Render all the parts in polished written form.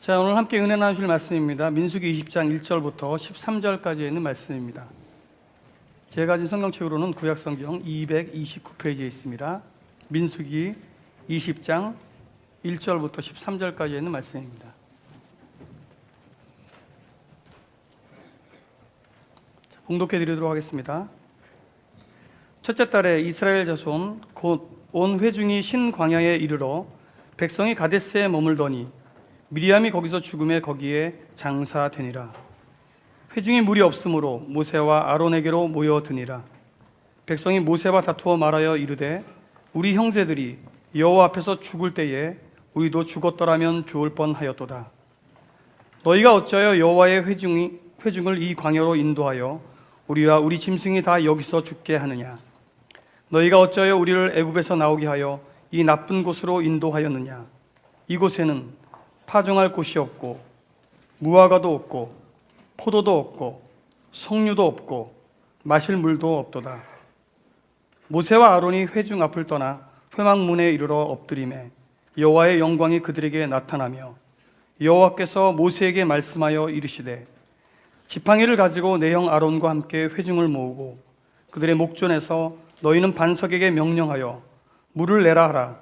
자, 오늘 함께 은혜 나누실 말씀입니다. 민수기 20장 1절부터 13절까지 있는 말씀입니다. 제가 가진 성경책으로는 구약성경 229페이지에 있습니다. 민수기 20장 1절부터 13절까지 있는 말씀입니다. 봉독해 드리도록 하겠습니다. 첫째 달에 이스라엘 자손 곧 온 회중이 신광야에 이르러 백성이 가데스에 머물더니 미리암이 거기서 죽음에 거기에 장사되니라. 회중이 물이 없으므로 모세와 아론에게로 모여드니라. 백성이 모세와 다투어 말하여 이르되 우리 형제들이 여호와 앞에서 죽을 때에 우리도 죽었더라면 좋을 뻔하였도다. 너희가 어찌하여 여호와의 회중을 이 광야로 인도하여 우리와 우리 짐승이 다 여기서 죽게 하느냐? 너희가 어찌하여 우리를 애굽에서 나오게 하여 이 나쁜 곳으로 인도하였느냐? 이곳에는 파종할 곳이 없고 무화과도 없고 포도도 없고 석류도 없고 마실 물도 없도다. 모세와 아론이 회중 앞을 떠나 회막문에 이르러 엎드리매 여호와의 영광이 그들에게 나타나며 여호와께서 모세에게 말씀하여 이르시되 지팡이를 가지고 내 형 아론과 함께 회중을 모으고 그들의 목전에서 너희는 반석에게 명령하여 물을 내라 하라.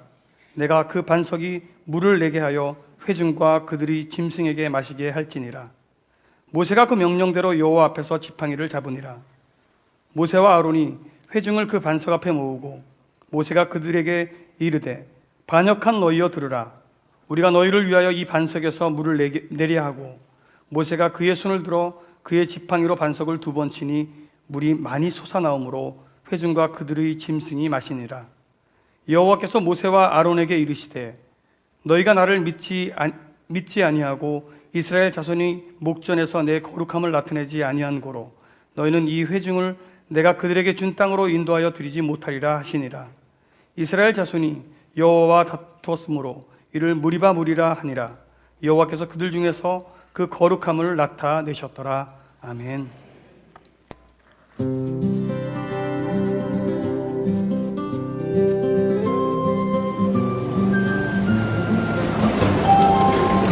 내가 그 반석이 물을 내게 하여 회중과 그들이 짐승에게 마시게 할지니라. 모세가 그 명령대로 여호와 앞에서 지팡이를 잡으니라. 모세와 아론이 회중을 그 반석 앞에 모으고 모세가 그들에게 이르되 반역한 너희여 들으라. 우리가 너희를 위하여 이 반석에서 물을 내려 하고 모세가 그의 손을 들어 그의 지팡이로 반석을 2번 치니 물이 많이 솟아나오므로 회중과 그들의 짐승이 마시니라. 여호와께서 모세와 아론에게 이르시되 너희가 나를 믿지 아니하고 이스라엘 자손이 목전에서 내 거룩함을 나타내지 아니한 고로 너희는 이 회중을 내가 그들에게 준 땅으로 인도하여 드리지 못하리라 하시니라. 이스라엘 자손이 여호와와 다투었으므로 이를 무리라 하니라. 여호와께서 그들 중에서 그 거룩함을 나타내셨더라. 아멘.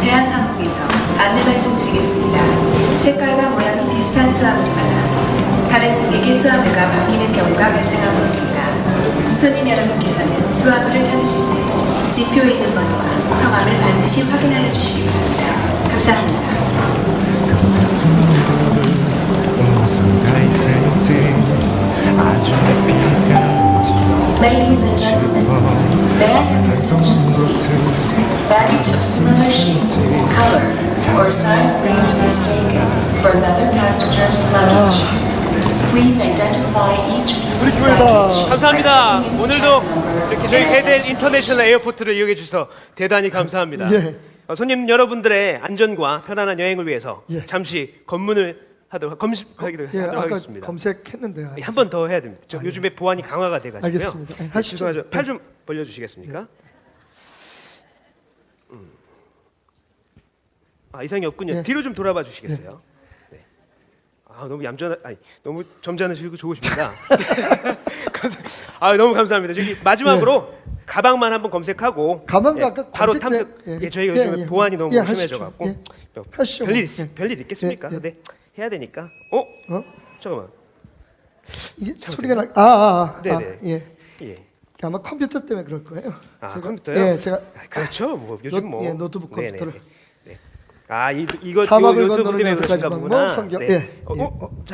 대한항공에서 안내 말씀드리겠습니다. 색깔과 모양이 비슷한 수화물이마다 다른 승객의 수화물과 바뀌는 경우가 발생하고 있습니다. 손님 여러분께서는 수화물을 찾으실 때 지표에 있는 번호와 성함을 반드시 확인하여 주시기 바랍니다. 감사합니다. Ladies and gentlemen, may I have your attention please? Baggage of similar shape, color, or size may be mistaken for another passenger's luggage. Please identify each piece of baggage. 감사합니다. by checking its 오늘도 tag number 이렇게 저희 and 베델 identifying 인터내셔널 에어포트를 이용해 주셔서 대단히 감사합니다. 예. 손님 여러분들의 안전과 편안한 여행을 위해서 예. 잠시 검문을 하도록 하도록 아까 하겠습니다. 검색했는데요. 한 번 더 해야 됩니다. 요즘에 보안이 강화가 돼가지고요. 알겠습니다. 하시죠. 팔 좀 벌려주시겠습니까? 이상이 없군요. 예. 뒤로 좀 돌아봐 주시겠어요? 네. 너무 너무 점잖으시고 좋으십니다. 너무 감사합니다. 저기 마지막으로 가방만 한번 검색하고 가방도 아까 바로 검색- 탐색. 예. 저희 요즘에 예. 보안이 너무 예, 심해져 갖고 하시죠. 예. 하시죠. 예. 별일 있겠습니까? 예, 예. 근데 해야 되니까. 잠깐만. 이게 소리가 나. 네네. 예. 예. 아마 컴퓨터 때문에 그럴 거예요. 컴퓨터요? 예, 제가 그렇죠. 뭐 요즘 뭐 노트북 컴퓨터를. 네네. 이거 사막을 유튜브 건너는 때문에 여기까지 그러신가 방법, 보구나. 성경. 네. 예.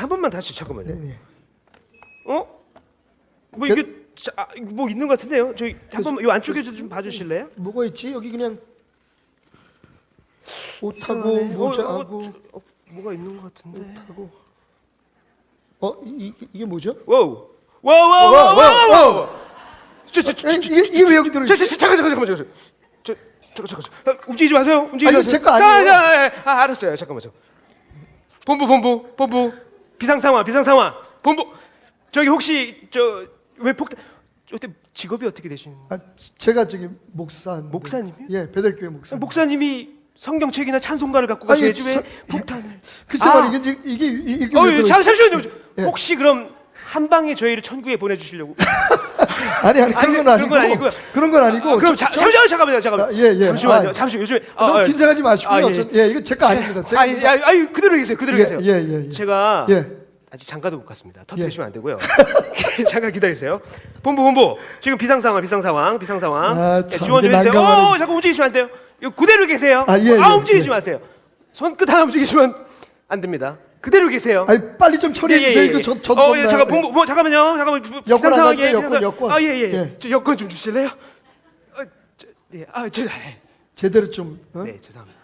한 번만 다시 잠깐만요. 네, 예. 뭐 이게 뭐 있는 것 같은데요. 저희 한 번만 이 안쪽에 좀 봐주실래요? 뭐가 있지? 여기 그냥 옷하고 모자하고 뭐가 있는 것 같은데. 옷하고. 이게 뭐죠? 와우. 이게 왜 여기 들어 있지? 잠깐. 잠깐. 움직이지 마세요. 이거 제 거 아니에요? 알았어요. 잠깐만요. 본부. 비상 상황. 본부. 저기 혹시 왜 폭탄? 어때 직업이 어떻게 되시는? 제가 저기 목사인데. 목사님이요? 예, 베델교회 목사. 목사님이 성경책이나 찬송가를 갖고 가셔야지 왜 폭탄을? 글쎄 말이야 이게 왜 들어 있지? 잠시만요. 예. 혹시 그럼 한 방에 저희를 천국에 보내주시려고? 아니 그런 건 아니고. 그런 건 아니고요. 그런 건 아니고. 그럼 잠깐만요. 예. 잠시만요. 아, 잠시 요즘에 너무 긴장하지 마시고요. 예. 이거 제 거 아닙니다. 제가 아니 그대로 계세요. 그대로 계세요. 예. 제가 예. 아직 장가도 못 갔습니다. 터뜨리시면 안 되고요. 잠깐 기다리세요. 본부 지금 비상 상황. 아, 예, 참, 지원 좀 이게 해주세요. 난감하네. 잠깐 움직이시면 안 돼요. 이거 그대로 계세요. 예. 움직이지 마세요. 손끝 하나 움직이시면 안 됩니다. 그대로 계세요. 아니 빨리 좀 처리해 주세요. 이거 저도 예, 잠깐 본부 잠깐만요. 여권 안 상황에 가져요, 여권. 예. 저 여권 좀 주실래요? 제대로 좀 네, 죄송합니다.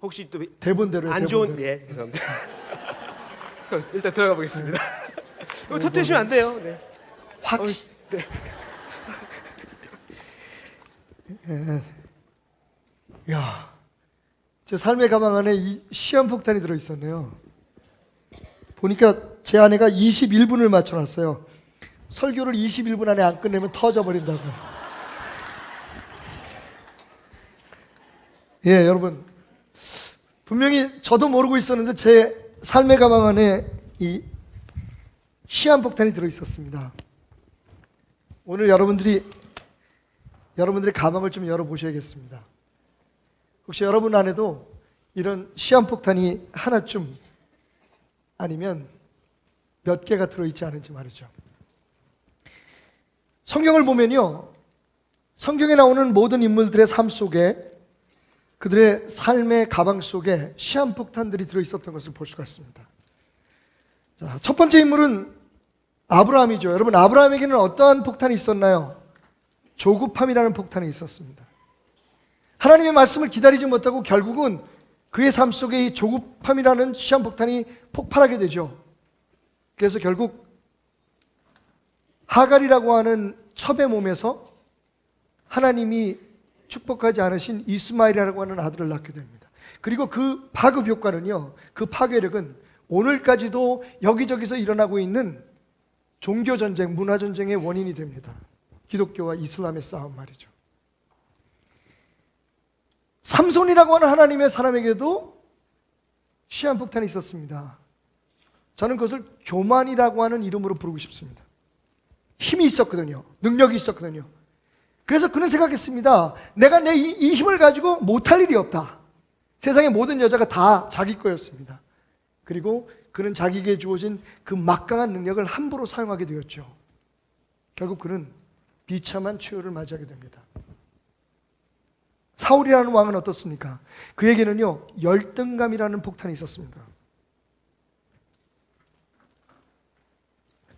혹시 또 대본대로 안 좋은 죄송합니다. 일단 들어가 보겠습니다. 이거 터뜨리시면 안 돼요. 네. 네. 야, 제 삶의 가방 안에 이 시한폭탄이 들어 있었네요. 보니까 제 아내가 21분을 맞춰놨어요. 설교를 21분 안에 안 끝내면 터져버린다고. 예, 여러분, 분명히 저도 모르고 있었는데 제 삶의 가방 안에 이 시한폭탄이 들어 있었습니다. 오늘 여러분들의 가방을 좀 열어보셔야겠습니다. 혹시 여러분 안에도 이런 시한폭탄이 하나쯤 아니면 몇 개가 들어있지 않은지 말이죠. 성경을 보면요, 성경에 나오는 모든 인물들의 삶 속에 그들의 삶의 가방 속에 시한폭탄들이 들어있었던 것을 볼 수가 있습니다. 자, 첫 번째 인물은 아브라함이죠. 여러분, 아브라함에게는 어떠한 폭탄이 있었나요? 조급함이라는 폭탄이 있었습니다. 하나님의 말씀을 기다리지 못하고 결국은 그의 삶 속에 이 조급함이라는 시한폭탄이 폭발하게 되죠. 그래서 결국 하갈이라고 하는 첩의 몸에서 하나님이 축복하지 않으신 이스마엘이라고 하는 아들을 낳게 됩니다. 그리고 그 파급 효과는요, 그 파괴력은 오늘까지도 여기저기서 일어나고 있는 종교전쟁, 문화전쟁의 원인이 됩니다. 기독교와 이슬람의 싸움 말이죠. 삼손이라고 하는 하나님의 사람에게도 시한폭탄이 있었습니다. 저는 그것을 교만이라고 하는 이름으로 부르고 싶습니다. 힘이 있었거든요. 능력이 있었거든요. 그래서 그는 생각했습니다. 내가 이 힘을 가지고 못할 일이 없다. 세상의 모든 여자가 다 자기 거였습니다. 그리고 그는 자기에게 주어진 그 막강한 능력을 함부로 사용하게 되었죠. 결국 그는 비참한 최후를 맞이하게 됩니다. 사울이라는 왕은 어떻습니까? 그에게는요, 열등감이라는 폭탄이 있었습니다.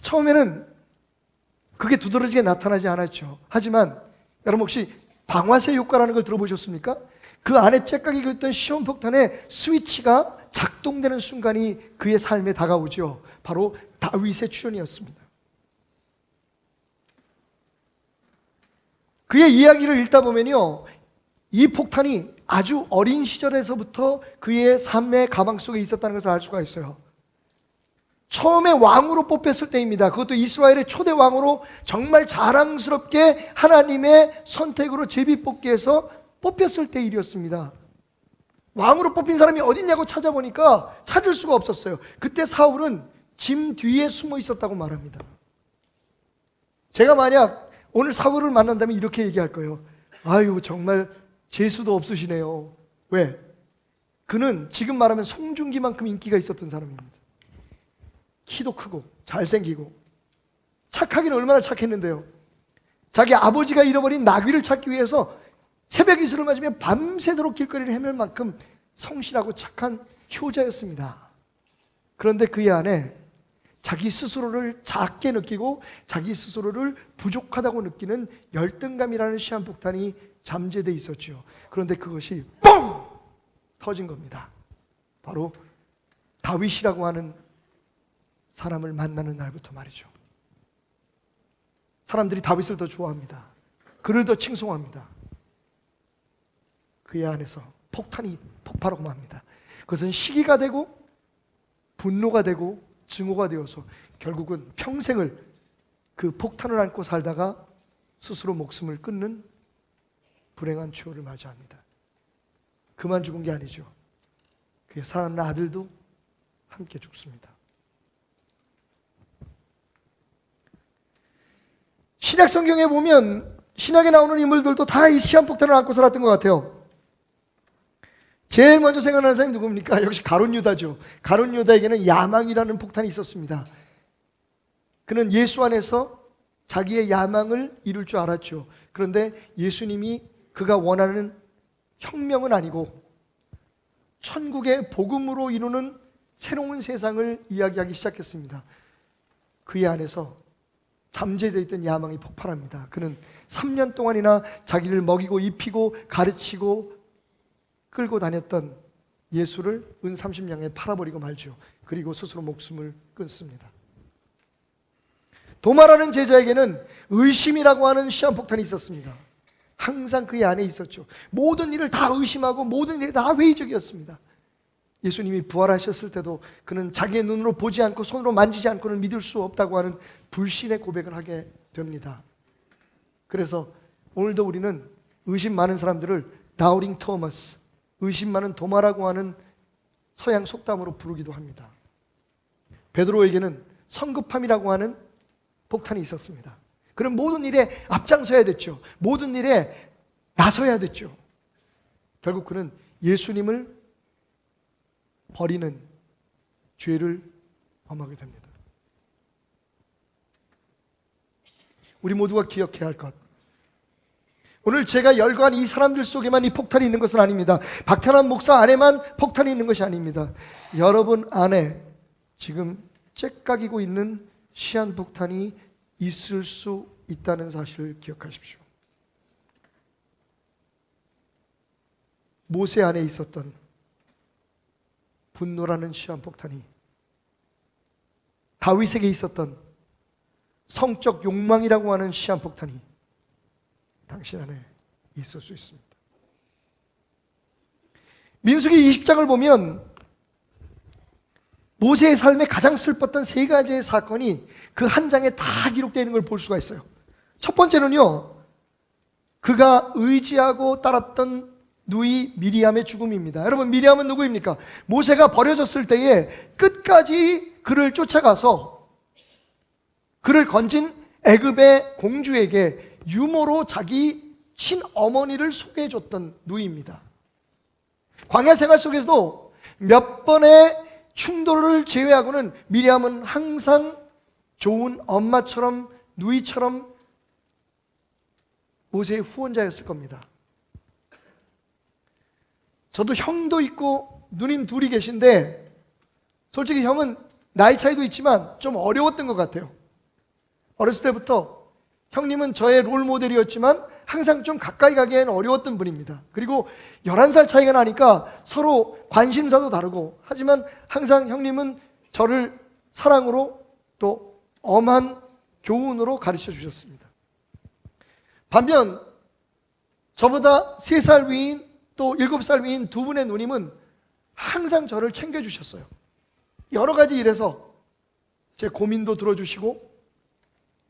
처음에는 그게 두드러지게 나타나지 않았죠. 하지만 여러분 혹시 방아쇠 효과라는 걸 들어보셨습니까? 그 안에 째깍이 겼던 시온폭탄의 스위치가 작동되는 순간이 그의 삶에 다가오죠. 바로 다윗의 출현이었습니다. 그의 이야기를 읽다 보면요, 이 폭탄이 아주 어린 시절에서부터 그의 삶의 가방 속에 있었다는 것을 알 수가 있어요. 처음에 왕으로 뽑혔을 때입니다. 그것도 이스라엘의 초대 왕으로 정말 자랑스럽게 하나님의 선택으로 제비뽑기해서 뽑혔을 때 일이었습니다. 왕으로 뽑힌 사람이 어딨냐고 찾아보니까 찾을 수가 없었어요. 그때 사울은 짐 뒤에 숨어 있었다고 말합니다. 제가 만약 오늘 사울을 만난다면 이렇게 얘기할 거예요. 아유, 정말 재수도 없으시네요. 왜? 그는 지금 말하면 송중기만큼 인기가 있었던 사람입니다. 키도 크고 잘생기고 착하기는 얼마나 착했는데요. 자기 아버지가 잃어버린 나귀를 찾기 위해서 새벽 이슬을 맞으면 밤새도록 길거리를 헤맬 만큼 성실하고 착한 효자였습니다. 그런데 그의 안에 자기 스스로를 작게 느끼고 자기 스스로를 부족하다고 느끼는 열등감이라는 시한폭탄이 잠재되어 있었죠. 그런데 그것이 뻥! 터진 겁니다. 바로 다윗이라고 하는 사람을 만나는 날부터 말이죠. 사람들이 다윗을 더 좋아합니다. 그를 더 칭송합니다. 그의 안에서 폭탄이 폭발하고 맙니다. 그것은 시기가 되고 분노가 되고 증오가 되어서 결국은 평생을 그 폭탄을 안고 살다가 스스로 목숨을 끊는 불행한 추월을 맞이합니다. 그만 죽은 게 아니죠. 그의 사랑하는 아들도 함께 죽습니다. 신약 성경에 보면 신약에 나오는 인물들도 다 이 시한폭탄을 안고 살았던 것 같아요. 제일 먼저 생각나는 사람이 누굽니까? 역시 가룟 유다죠. 가룟 유다에게는 야망이라는 폭탄이 있었습니다. 그는 예수 안에서 자기의 야망을 이룰 줄 알았죠. 그런데 예수님이 그가 원하는 혁명은 아니고 천국의 복음으로 이루는 새로운 세상을 이야기하기 시작했습니다. 그의 안에서 잠재되어 있던 야망이 폭발합니다. 그는 3년 동안이나 자기를 먹이고 입히고 가르치고 끌고 다녔던 예수를 은 30냥에 팔아버리고 말죠. 그리고 스스로 목숨을 끊습니다. 도마라는 제자에게는 의심이라고 하는 시한폭탄이 있었습니다. 항상 그의 안에 있었죠. 모든 일을 다 의심하고 모든 일이 다 회의적이었습니다. 예수님이 부활하셨을 때도 그는 자기의 눈으로 보지 않고 손으로 만지지 않고는 믿을 수 없다고 하는 불신의 고백을 하게 됩니다. 그래서 오늘도 우리는 의심 많은 사람들을 다우팅 토머스, 의심 많은 도마라고 하는 서양 속담으로 부르기도 합니다. 베드로에게는 성급함이라고 하는 폭탄이 있었습니다. 그럼 모든 일에 앞장서야 됐죠. 모든 일에 나서야 됐죠. 결국 그는 예수님을 버리는 죄를 범하게 됩니다. 우리 모두가 기억해야 할 것, 오늘 제가 열거한 이 사람들 속에만 이 폭탄이 있는 것은 아닙니다. 박태남 목사 안에만 폭탄이 있는 것이 아닙니다. 여러분 안에 지금 째깍이고 있는 시한폭탄이 있을 수 있다는 사실을 기억하십시오. 모세 안에 있었던 분노라는 시한폭탄이, 다윗에게 있었던 성적 욕망이라고 하는 시한폭탄이 당신 안에 있을 수 있습니다. 민수기 20장을 보면 모세의 삶에 가장 슬펐던 세 가지의 사건이 그 한 장에 다 기록되어 있는 걸 볼 수가 있어요. 첫 번째는요, 그가 의지하고 따랐던 누이 미리암의 죽음입니다. 여러분, 미리암은 누구입니까? 모세가 버려졌을 때에 끝까지 그를 쫓아가서 그를 건진 애굽의 공주에게 유모로 자기 친어머니를 소개해줬던 누이입니다. 광야 생활 속에서도 몇 번의 충돌을 제외하고는 미리암은 항상 좋은 엄마처럼 누이처럼 모세의 후원자였을 겁니다. 저도 형도 있고 누님 둘이 계신데 솔직히 형은 나이 차이도 있지만 좀 어려웠던 것 같아요. 어렸을 때부터 형님은 저의 롤 모델이었지만 항상 좀 가까이 가기에는 어려웠던 분입니다. 그리고 11살 차이가 나니까 서로 관심사도 다르고, 하지만 항상 형님은 저를 사랑으로 또 엄한 교훈으로 가르쳐 주셨습니다. 반면 저보다 3살 위인 또 7살 위인 두 분의 누님은 항상 저를 챙겨주셨어요. 여러 가지 일에서 제 고민도 들어주시고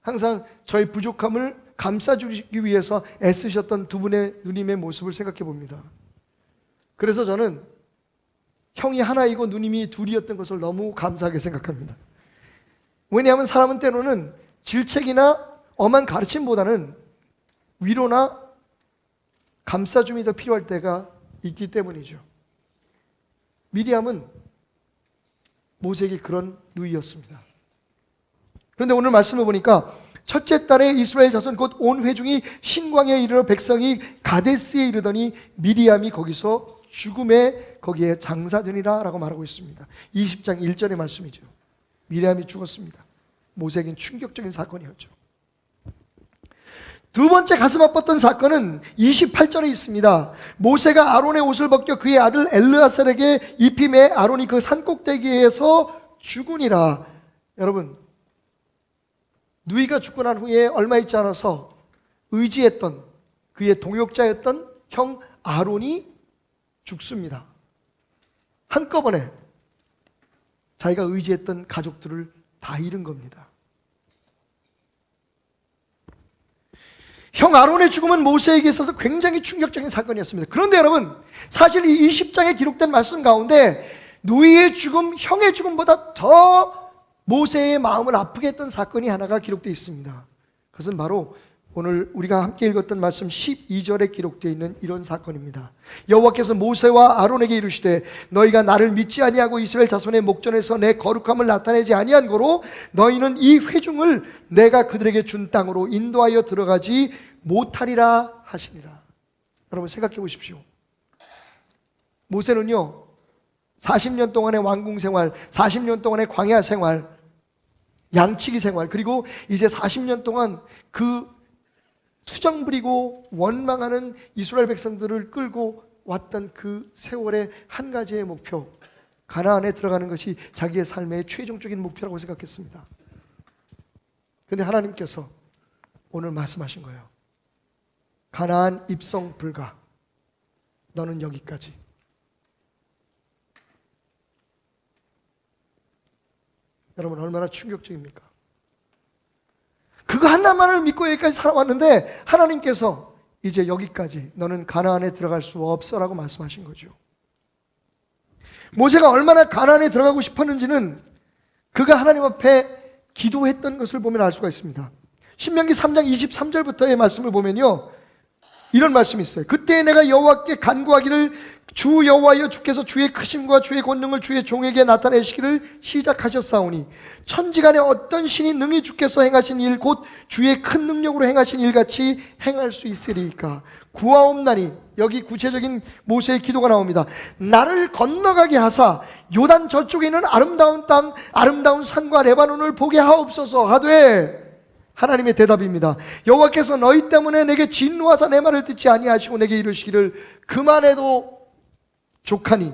항상 저의 부족함을 감싸주기 위해서 애쓰셨던 두 분의 누님의 모습을 생각해 봅니다. 그래서 저는 형이 하나이고 누님이 둘이었던 것을 너무 감사하게 생각합니다. 왜냐하면 사람은 때로는 질책이나 엄한 가르침보다는 위로나 감싸줌이 더 필요할 때가 있기 때문이죠. 미리암은 모세에게 그런 누이였습니다. 그런데 오늘 말씀을 보니까 첫째 달에 이스라엘 자손 곧 온 회중이 신광야에 이르러 백성이 가데스에 이르더니 미리암이 거기서 죽음에 거기에 장사되니라 라고 말하고 있습니다. 20장 1절의 말씀이죠. 미리암이 죽었습니다. 모세에겐 충격적인 사건이었죠. 두 번째 가슴 아팠던 사건은 28절에 있습니다. 모세가 아론의 옷을 벗겨 그의 아들 엘르아살에게 입힘에 아론이 그 산꼭대기에서 죽으니라. 여러분, 누이가 죽고 난 후에 얼마 있지 않아서 의지했던 그의 동역자였던 형 아론이 죽습니다. 한꺼번에 자기가 의지했던 가족들을 다 잃은 겁니다. 형 아론의 죽음은 모세에게 있어서 굉장히 충격적인 사건이었습니다. 그런데 여러분, 사실 이 20장에 기록된 말씀 가운데 누이의 죽음, 형의 죽음보다 더 모세의 마음을 아프게 했던 사건이 하나가 기록되어 있습니다. 그것은 바로 오늘 우리가 함께 읽었던 말씀 12절에 기록되어 있는 이런 사건입니다. 여호와께서 모세와 아론에게 이르시되 너희가 나를 믿지 아니하고 이스라엘 자손의 목전에서 내 거룩함을 나타내지 아니한 고로 너희는 이 회중을 내가 그들에게 준 땅으로 인도하여 들어가지 못하리라 하시니라. 여러분 생각해 보십시오. 모세는요 40년 동안의 왕궁 생활, 40년 동안의 광야 생활, 양치기 생활, 그리고 이제 40년 동안 그 투정 부리고 원망하는 이스라엘 백성들을 끌고 왔던 그 세월의 한 가지의 목표, 가나안에 들어가는 것이 자기의 삶의 최종적인 목표라고 생각했습니다. 그런데 하나님께서 오늘 말씀하신 거예요. 가나안 입성 불가. 너는 여기까지. 여러분 얼마나 충격적입니까? 그거 하나만을 믿고 여기까지 살아왔는데 하나님께서 이제 여기까지, 너는 가나안에 들어갈 수 없어라고 말씀하신 거죠. 모세가 얼마나 가나안에 들어가고 싶었는지는 그가 하나님 앞에 기도했던 것을 보면 알 수가 있습니다. 신명기 3장 23절부터의 말씀을 보면요 이런 말씀이 있어요. 그때 내가 여호와께 간구하기를 주 여호와여 주께서 주의 크심과 주의 권능을 주의 종에게 나타내시기를 시작하셨사오니 천지간에 어떤 신이 능히 주께서 행하신 일 곧 주의 큰 능력으로 행하신 일같이 행할 수 있으리이까. 구하옵나니, 여기 구체적인 모세의 기도가 나옵니다. 나를 건너가게 하사 요단 저쪽에 있는 아름다운 땅 아름다운 산과 레바논을 보게 하옵소서 하되, 하나님의 대답입니다. 여호와께서 너희 때문에 내게 진노하사 내 말을 듣지 아니하시고 내게 이르시기를 그만해도 족하니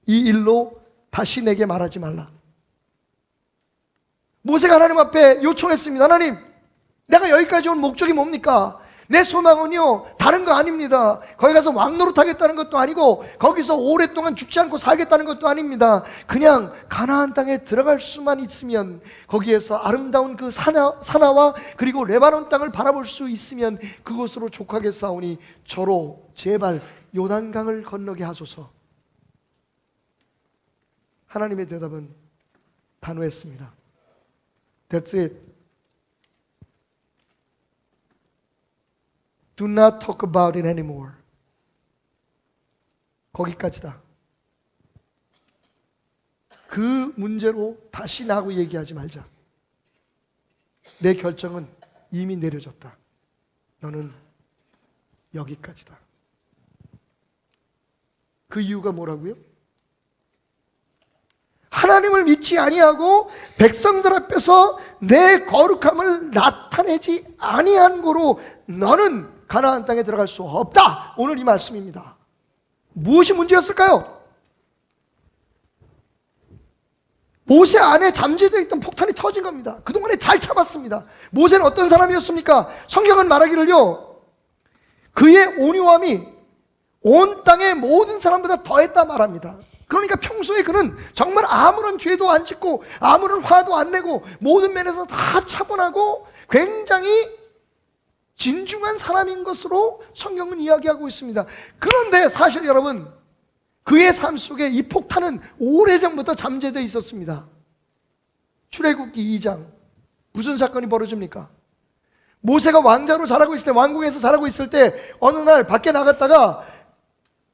이 일로 다시 내게 말하지 말라. 모세가 하나님 앞에 요청했습니다. 하나님, 내가 여기까지 온 목적이 뭡니까? 내 소망은요 다른 거 아닙니다. 거기 가서 왕노릇 하겠다는 것도 아니고 거기서 오랫동안 죽지 않고 살겠다는 것도 아닙니다. 그냥 가나안 땅에 들어갈 수만 있으면, 거기에서 아름다운 그 산하와 그리고 레바논 땅을 바라볼 수 있으면 그곳으로 족하겠사오니 저로 제발 요단강을 건너게 하소서. 하나님의 대답은 단호했습니다. That's it. Do not talk about it anymore. 거기까지다. 그 문제로 다시 나하고 얘기하지 말자. 내 결정은 이미 내려졌다. 너는 여기까지다. 그 이유가 뭐라고요? 하나님을 믿지 아니하고 백성들 앞에서 내 거룩함을 나타내지 아니한 고로 너는 가나안 땅에 들어갈 수 없다. 오늘 이 말씀입니다. 무엇이 문제였을까요? 모세 안에 잠재되어 있던 폭탄이 터진 겁니다. 그동안에 잘 참았습니다. 모세는 어떤 사람이었습니까? 성경은 말하기를요 그의 온유함이 온 땅의 모든 사람보다 더했다 말합니다. 그러니까 평소에 그는 정말 아무런 죄도 안 짓고 아무런 화도 안 내고 모든 면에서 다 차분하고 굉장히 진중한 사람인 것으로 성경은 이야기하고 있습니다. 그런데 사실 여러분, 그의 삶 속에 이 폭탄은 오래전부터 잠재되어 있었습니다. 출애굽기 2장 무슨 사건이 벌어집니까? 모세가 왕자로 자라고 있을 때, 왕궁에서 자라고 있을 때 어느 날 밖에 나갔다가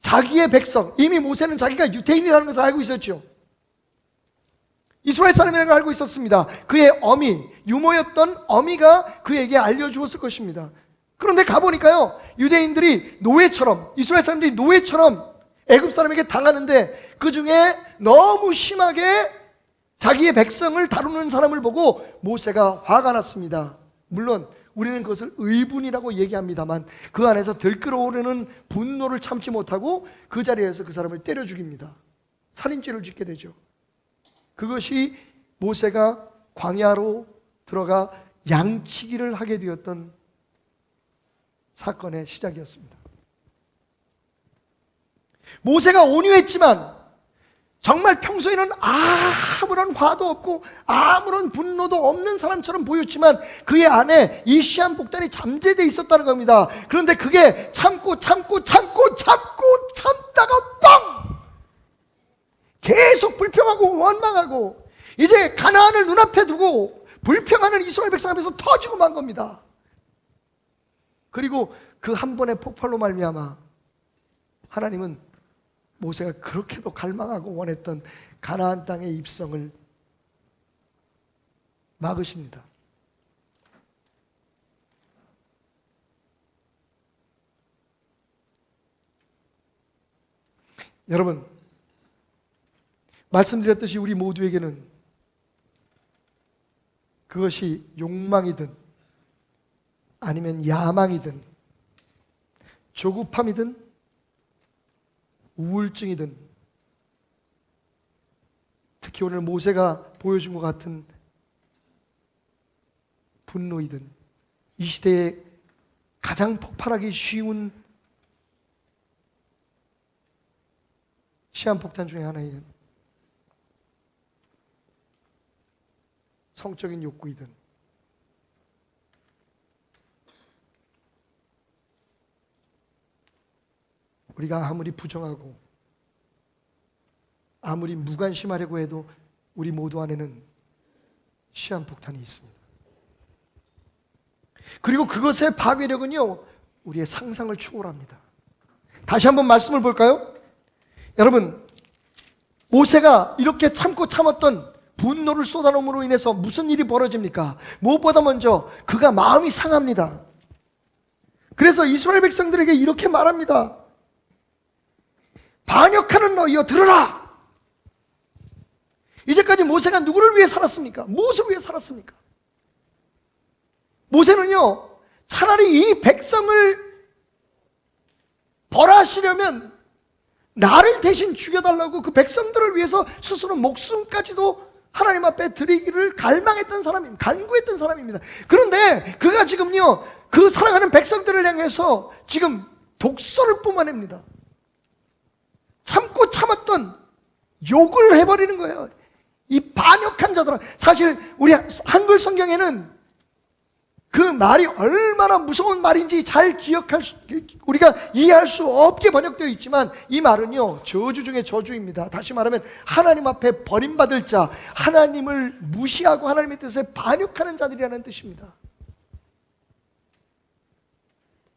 자기의 백성, 이미 모세는 자기가 유대인이라는 것을 알고 있었죠. 이스라엘 사람이라는 걸 알고 있었습니다. 그의 어미, 유모였던 어미가 그에게 알려주었을 것입니다. 그런데 가보니까요 유대인들이 노예처럼, 이스라엘 사람들이 노예처럼 애굽 사람에게 당하는데 그 중에 너무 심하게 자기의 백성을 다루는 사람을 보고 모세가 화가 났습니다. 물론 우리는 그것을 의분이라고 얘기합니다만 그 안에서 들끓어오르는 분노를 참지 못하고 그 자리에서 그 사람을 때려 죽입니다. 살인죄를 짓게 되죠. 그것이 모세가 광야로 들어가 양치기를 하게 되었던 사건의 시작이었습니다. 모세가 온유했지만 정말 평소에는 아무런 화도 없고 아무런 분노도 없는 사람처럼 보였지만 그의 안에 이 시한폭탄이 잠재되어 있었다는 겁니다. 그런데 그게 참다가 뻥! 계속 불평하고 원망하고 이제 가나안을 눈앞에 두고 불평하는 이스라엘 백성 앞에서 터지고 만 겁니다. 그리고 그 한 번의 폭발로 말미암아 하나님은 모세가 그렇게도 갈망하고 원했던 가나안 땅의 입성을 막으십니다. 여러분, 말씀드렸듯이 우리 모두에게는 그것이 욕망이든 아니면 야망이든 조급함이든 우울증이든 특히 오늘 모세가 보여준 것 같은 분노이든 이 시대에 가장 폭발하기 쉬운 시한폭탄 중에 하나인 성적인 욕구이든 우리가 아무리 부정하고 아무리 무관심하려고 해도 우리 모두 안에는 시한폭탄이 있습니다. 그리고 그것의 파괴력은요, 우리의 상상을 초월합니다. 다시 한번 말씀을 볼까요? 여러분, 모세가 이렇게 참고 참았던 분노를 쏟아놓음으로 인해서 무슨 일이 벌어집니까? 무엇보다 먼저 그가 마음이 상합니다. 그래서 이스라엘 백성들에게 이렇게 말합니다. 반역하는 너희여 들으라. 이제까지 모세가 누구를 위해 살았습니까? 무엇을 위해 살았습니까? 모세는요, 차라리 이 백성을 벌하시려면 나를 대신 죽여달라고 그 백성들을 위해서 스스로 목숨까지도 하나님 앞에 드리기를 갈망했던 사람입니다. 간구했던 사람입니다. 그런데 그가 지금요, 그 사랑하는 백성들을 향해서 지금 독소를 뿜어냅니다. 참고 참았던 욕을 해버리는 거예요. 이 반역한 자들아. 사실 우리 한글 성경에는 그 말이 얼마나 무서운 말인지 잘 우리가 이해할 수 없게 번역되어 있지만 이 말은요, 저주 중에 저주입니다. 다시 말하면 하나님 앞에 버림받을 자, 하나님을 무시하고 하나님의 뜻에 반역하는 자들이라는 뜻입니다.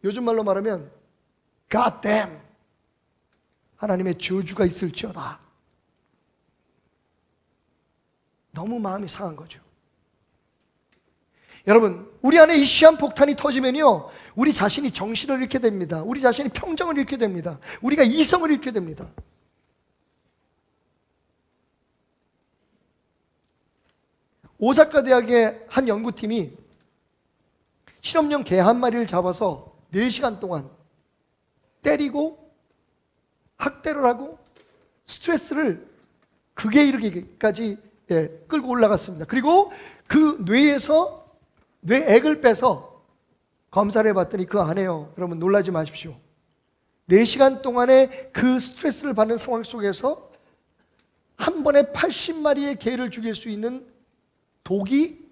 요즘 말로 말하면 God damn, 하나님의 저주가 있을지어다. 너무 마음이 상한 거죠. 여러분, 우리 안에 이 시한폭탄이 터지면요, 우리 자신이 정신을 잃게 됩니다. 우리 자신이 평정을 잃게 됩니다. 우리가 이성을 잃게 됩니다. 오사카 대학의 한 연구팀이 실험용 개 한 마리를 잡아서 4시간 동안 때리고 학대를 하고 스트레스를 극에 이르기까지 끌고 올라갔습니다. 그리고 그 뇌에서 뇌액을 빼서 검사를 해봤더니 그 안에요, 여러분 놀라지 마십시오, 4시간 동안의 그 스트레스를 받는 상황 속에서 한 번에 80마리의 개를 죽일 수 있는 독이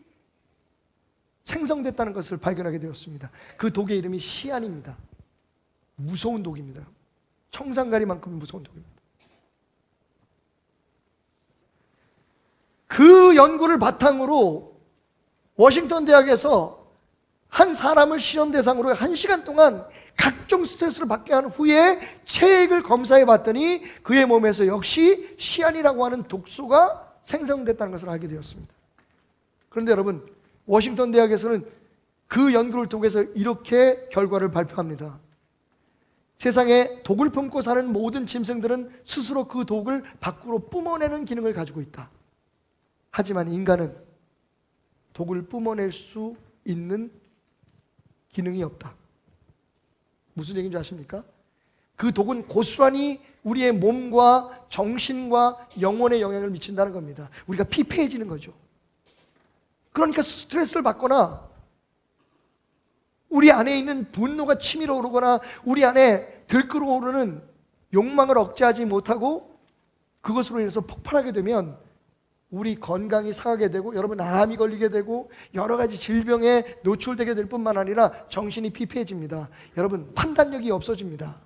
생성됐다는 것을 발견하게 되었습니다. 그 독의 이름이 시안입니다. 무서운 독입니다. 청산가리만큼 무서운 독입니다. 그 연구를 바탕으로 워싱턴 대학에서 한 사람을 실험 대상으로 1시간 동안 각종 스트레스를 받게 한 후에 체액을 검사해 봤더니 그의 몸에서 역시 시안이라고 하는 독소가 생성됐다는 것을 알게 되었습니다. 그런데 여러분, 워싱턴 대학에서는 그 연구를 통해서 이렇게 결과를 발표합니다. 세상에 독을 품고 사는 모든 짐승들은 스스로 그 독을 밖으로 뿜어내는 기능을 가지고 있다. 하지만 인간은 독을 뿜어낼 수 있는 기능이 없다. 무슨 얘기인지 아십니까? 그 독은 고스란히 우리의 몸과 정신과 영혼에 영향을 미친다는 겁니다. 우리가 피폐해지는 거죠. 그러니까 스트레스를 받거나 우리 안에 있는 분노가 치밀어 오르거나 우리 안에 들끓어 오르는 욕망을 억제하지 못하고 그것으로 인해서 폭발하게 되면 우리 건강이 상하게 되고 여러분 암이 걸리게 되고 여러 가지 질병에 노출되게 될 뿐만 아니라 정신이 피폐해집니다. 여러분 판단력이 없어집니다.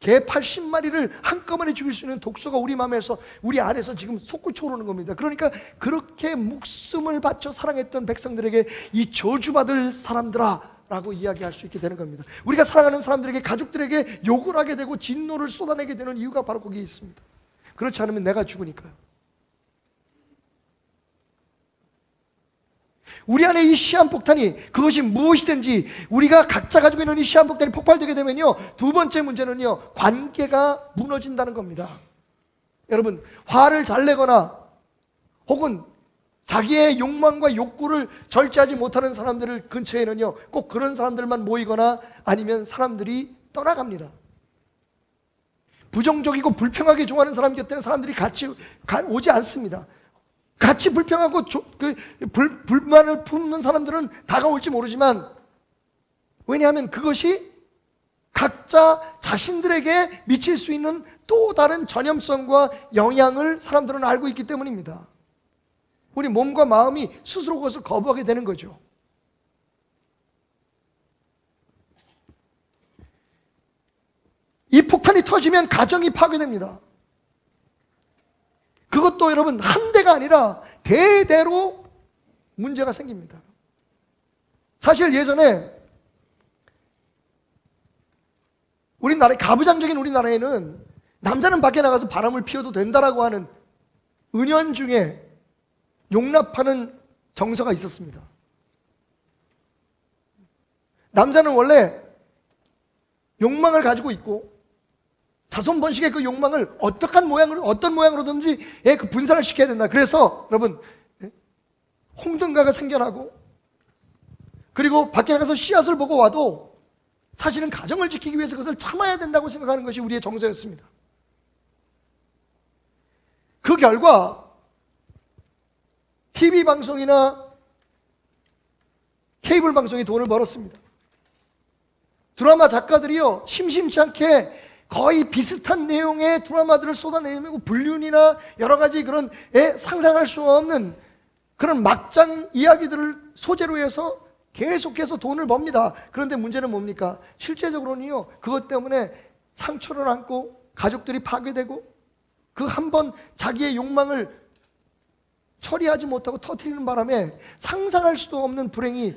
개 80마리를 한꺼번에 죽일 수 있는 독소가 우리 마음에서 우리 안에서 지금 솟구쳐 오르는 겁니다. 그러니까 그렇게 목숨을 바쳐 사랑했던 백성들에게 이 저주받을 사람들아 라고 이야기할 수 있게 되는 겁니다. 우리가 사랑하는 사람들에게, 가족들에게 욕을 하게 되고 진노를 쏟아내게 되는 이유가 바로 거기에 있습니다. 그렇지 않으면 내가 죽으니까요. 우리 안에 이 시한폭탄이, 그것이 무엇이든지 우리가 각자 가지고 있는 이 시한폭탄이 폭발되게 되면요, 두 번째 문제는요, 관계가 무너진다는 겁니다. 여러분, 화를 잘 내거나 혹은 자기의 욕망과 욕구를 절제하지 못하는 사람들을 근처에는요, 꼭 그런 사람들만 모이거나 아니면 사람들이 떠나갑니다. 부정적이고 불평하게 좋아하는 사람 곁에는 사람들이 같이 오지 않습니다. 같이 불평하고 불만을 품는 사람들은 다가올지 모르지만, 왜냐하면 그것이 각자 자신들에게 미칠 수 있는 또 다른 전염성과 영향을 사람들은 알고 있기 때문입니다. 우리 몸과 마음이 스스로 그것을 거부하게 되는 거죠. 이 폭탄이 터지면 가정이 파괴됩니다. 그것도 여러분 한 대가 아니라 대대로 문제가 생깁니다. 사실 예전에 우리나라, 가부장적인 우리나라에는 남자는 밖에 나가서 바람을 피워도 된다라고 하는 은연중에 용납하는 정서가 있었습니다. 남자는 원래 욕망을 가지고 있고 자손 번식의 그 욕망을 어떤 모양으로든지 그 분산을 시켜야 된다. 그래서 여러분, 홍등가가 생겨나고, 그리고 밖에 나가서 씨앗을 보고 와도 사실은 가정을 지키기 위해서 그것을 참아야 된다고 생각하는 것이 우리의 정서였습니다. 그 결과 TV 방송이나 케이블 방송이 돈을 벌었습니다. 드라마 작가들이요, 심심치 않게 거의 비슷한 내용의 드라마들을 쏟아내고 불륜이나 여러 가지 그런 상상할 수 없는 그런 막장 이야기들을 소재로 해서 계속해서 돈을 법니다. 그런데 문제는 뭡니까? 실제적으로는요, 그것 때문에 상처를 안고 가족들이 파괴되고, 그 한 번 자기의 욕망을 처리하지 못하고 터뜨리는 바람에 상상할 수도 없는 불행이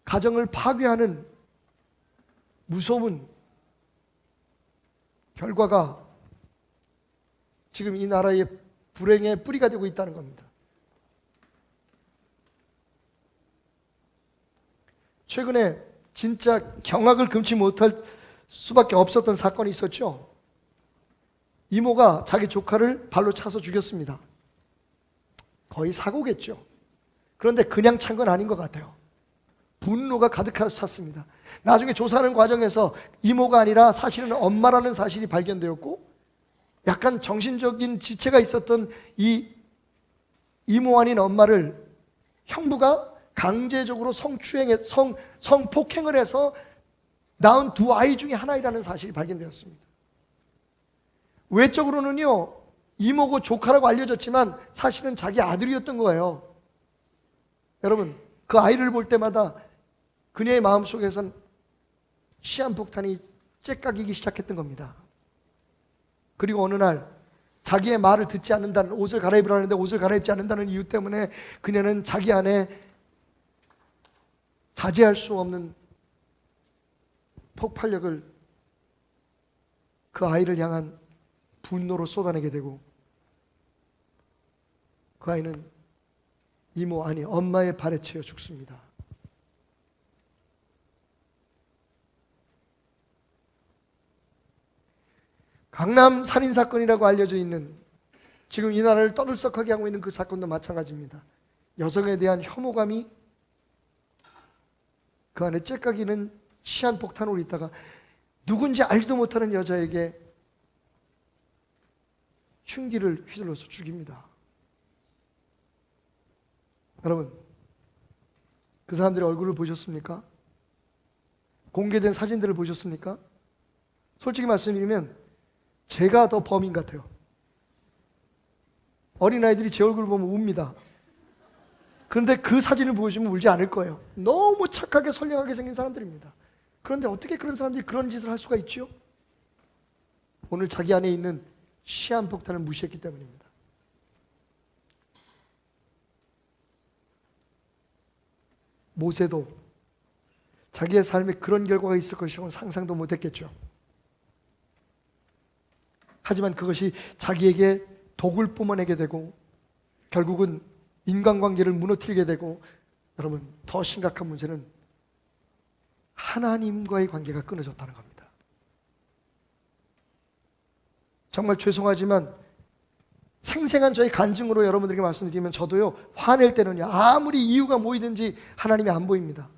가정을 파괴하는 무서운 결과가 지금 이 나라의 불행의 뿌리가 되고 있다는 겁니다. 최근에 진짜 경악을 금치 못할 수밖에 없었던 사건이 있었죠. 이모가 자기 조카를 발로 차서 죽였습니다. 거의 사고겠죠. 그런데 그냥 찬 건 아닌 것 같아요. 분노가 가득해서 찼습니다. 나중에 조사하는 과정에서 이모가 아니라 사실은 엄마라는 사실이 발견되었고, 약간 정신적인 지체가 있었던 이 이모 아닌 엄마를 형부가 강제적으로 성폭행을 해서 낳은 두 아이 중에 하나이라는 사실이 발견되었습니다. 외적으로는요, 이모고 조카라고 알려졌지만 사실은 자기 아들이었던 거예요. 여러분, 그 아이를 볼 때마다 그녀의 마음속에선 시한폭탄이 째깍이기 시작했던 겁니다. 그리고 어느 날 자기의 말을 듣지 않는다는, 옷을 갈아입으라 하는데 옷을 갈아입지 않는다는 이유 때문에 그녀는 자기 안에 자제할 수 없는 폭발력을 그 아이를 향한 분노로 쏟아내게 되고, 그 아이는 이모 아니 엄마의 발에 채여 죽습니다. 강남 살인사건이라고 알려져 있는, 지금 이 나라를 떠들썩하게 하고 있는 그 사건도 마찬가지입니다. 여성에 대한 혐오감이 그 안에 째깍이는 시한폭탄으로 있다가 누군지 알지도 못하는 여자에게 흉기를 휘둘러서 죽입니다. 여러분, 그 사람들의 얼굴을 보셨습니까? 공개된 사진들을 보셨습니까? 솔직히 말씀드리면 제가 더 범인 같아요. 어린아이들이 제 얼굴을 보면 웁니다. 그런데 그 사진을 보여주면 울지 않을 거예요. 너무 착하게 선량하게 생긴 사람들입니다. 그런데 어떻게 그런 사람들이 그런 짓을 할 수가 있죠? 오늘 자기 안에 있는 시한폭탄을 무시했기 때문입니다. 모세도 자기의 삶에 그런 결과가 있을 것이라고는 상상도 못했겠죠. 하지만 그것이 자기에게 독을 뿜어내게 되고 결국은 인간관계를 무너뜨리게 되고, 여러분 더 심각한 문제는 하나님과의 관계가 끊어졌다는 겁니다. 정말 죄송하지만 생생한 저의 간증으로 여러분들에게 말씀드리면, 저도요 화낼 때는요 아무리 이유가 뭐이든지 하나님이 안 보입니다.